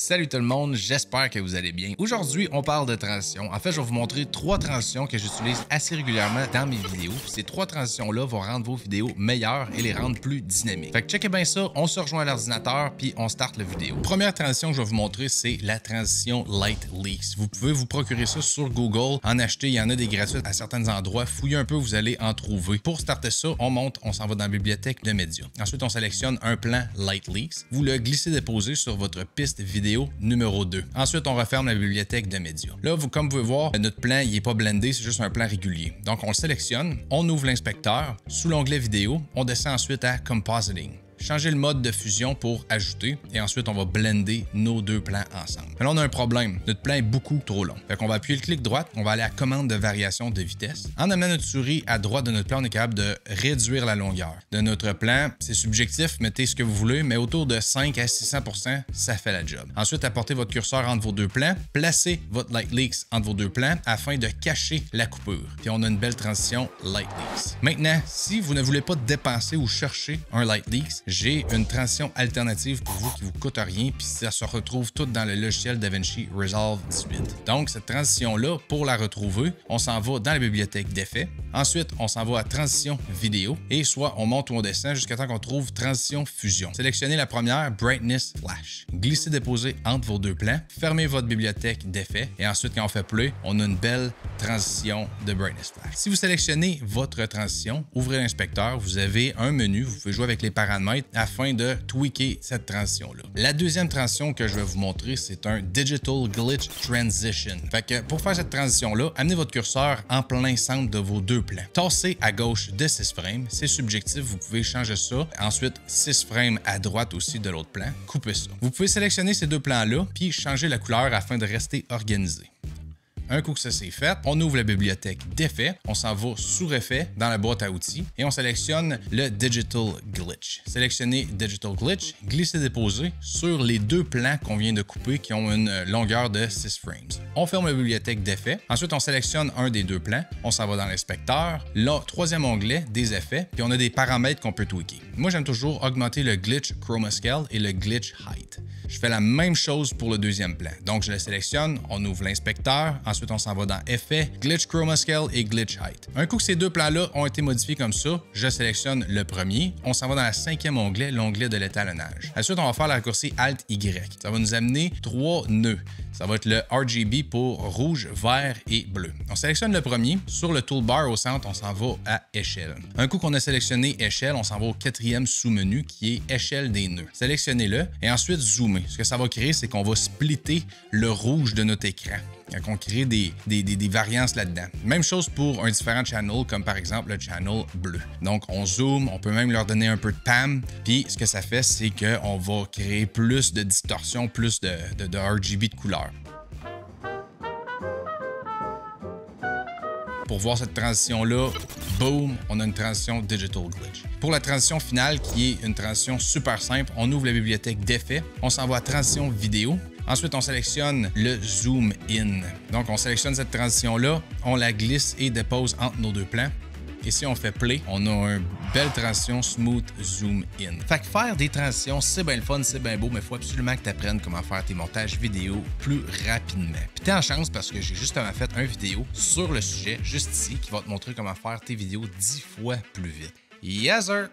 Salut tout le monde, j'espère que vous allez bien. Aujourd'hui, on parle de transition. En fait, je vais vous montrer 3 transitions que j'utilise assez régulièrement dans mes vidéos. Ces 3 transitions-là vont rendre vos vidéos meilleures et les rendre plus dynamiques. Fait que checkez bien ça, on se rejoint à l'ordinateur puis on start la vidéo. Première transition que je vais vous montrer, c'est la transition Light Leaks. Vous pouvez vous procurer ça sur Google, en acheter, il y en a des gratuites à certains endroits. Fouillez un peu, vous allez en trouver. Pour starter ça, on monte, on s'en va dans la bibliothèque de médias. Ensuite, on sélectionne un plan Light Leaks. Vous le glissez-déposez sur votre piste vidéo numéro 2. Ensuite, on referme la bibliothèque de médias. Là, comme vous pouvez voir, notre plan, il n'est pas blendé, c'est juste un plan régulier. Donc, on le sélectionne, on ouvre l'inspecteur. Sous l'onglet vidéo, on descend ensuite à Compositing. Changer le mode de fusion pour ajouter et ensuite on va blender nos deux plans ensemble. Mais là on a un problème, notre plan est beaucoup trop long. Fait qu'on va appuyer le clic droit, on va aller à commande de variation de vitesse. En amenant notre souris à droite de notre plan, on est capable de réduire la longueur de notre plan. C'est subjectif, mettez ce que vous voulez, mais autour de 5 à 600%, ça fait la job. Ensuite, apportez votre curseur entre vos deux plans, placez votre Light Leaks entre vos deux plans afin de cacher la coupure. Puis on a une belle transition Light Leaks. Maintenant, si vous ne voulez pas dépenser ou chercher un Light Leaks, j'ai une transition alternative pour vous qui vous coûte rien, puis ça se retrouve tout dans le logiciel DaVinci Resolve 18. Donc, cette transition-là, pour la retrouver, on s'en va dans la bibliothèque d'effets. Ensuite, on s'en va à transition vidéo et soit on monte ou on descend jusqu'à temps qu'on trouve transition fusion. Sélectionnez la première, Brightness Flash. Glissez-déposez entre vos deux plans, fermez votre bibliothèque d'effets et ensuite, quand on fait play, on a une belle transition de Brightness Flash. Si vous sélectionnez votre transition, ouvrez l'inspecteur, vous avez un menu, vous pouvez jouer avec les paramètres afin de tweaker cette transition-là. La deuxième transition que je vais vous montrer, c'est un Digital Glitch Transition. Fait que pour faire cette transition-là, amenez votre curseur en plein centre de vos deux plans. Tassez à gauche de 6 frames, c'est subjectif, vous pouvez changer ça. Ensuite, 6 frames à droite aussi de l'autre plan, coupez ça. Vous pouvez sélectionner ces deux plans-là, puis changer la couleur afin de rester organisé. Un coup que ça c'est fait, on ouvre la bibliothèque d'effets, on s'en va sur effet dans la boîte à outils et on sélectionne le Digital Glitch. Sélectionnez Digital Glitch, glissez-déposer sur les deux plans qu'on vient de couper qui ont une longueur de 6 frames. On ferme la bibliothèque d'effets, ensuite on sélectionne un des deux plans, on s'en va dans l'inspecteur, là, troisième onglet, des effets, puis on a des paramètres qu'on peut tweaker. Moi j'aime toujours augmenter le Glitch Chroma Scale et le Glitch Height. Je fais la même chose pour le deuxième plan. Donc, je le sélectionne, on ouvre l'inspecteur, ensuite on s'en va dans Effets, Glitch Chroma Scale et Glitch Height. Un coup que ces deux plans-là ont été modifiés comme ça, je sélectionne le premier, on s'en va dans le cinquième onglet, l'onglet de l'étalonnage. Ensuite, on va faire le raccourci Alt-Y. Ça va nous amener 3 nœuds. Ça va être le RGB pour rouge, vert et bleu. On sélectionne le premier. Sur le toolbar au centre, on s'en va à échelle. Un coup qu'on a sélectionné échelle, on s'en va au quatrième sous-menu qui est échelle des nœuds. Sélectionnez-le et ensuite zoomez. Ce que ça va créer, c'est qu'on va splitter le rouge de notre écran. Quand on crée des variances là-dedans. Même chose pour un différent channel, comme par exemple le channel bleu. Donc, on zoome, on peut même leur donner un peu de PAM. Puis, ce que ça fait, c'est qu'on va créer plus de distorsion, plus de RGB de couleur. Pour voir cette transition-là, boom, on a une transition Digital Glitch. Pour la transition finale, qui est une transition super simple, on ouvre la bibliothèque d'effets, on s'en va à transition vidéo. Ensuite, on sélectionne le Zoom In. Donc, on sélectionne cette transition-là, on la glisse et dépose entre nos deux plans. Et si on fait play, on a une belle transition Smooth Zoom In. Fait que faire des transitions, c'est bien le fun, c'est bien beau, mais il faut absolument que tu apprennes comment faire tes montages vidéo plus rapidement. Puis t'es en chance parce que j'ai justement fait une vidéo sur le sujet, juste ici, qui va te montrer comment faire tes vidéos 10 fois plus vite. Yes sir!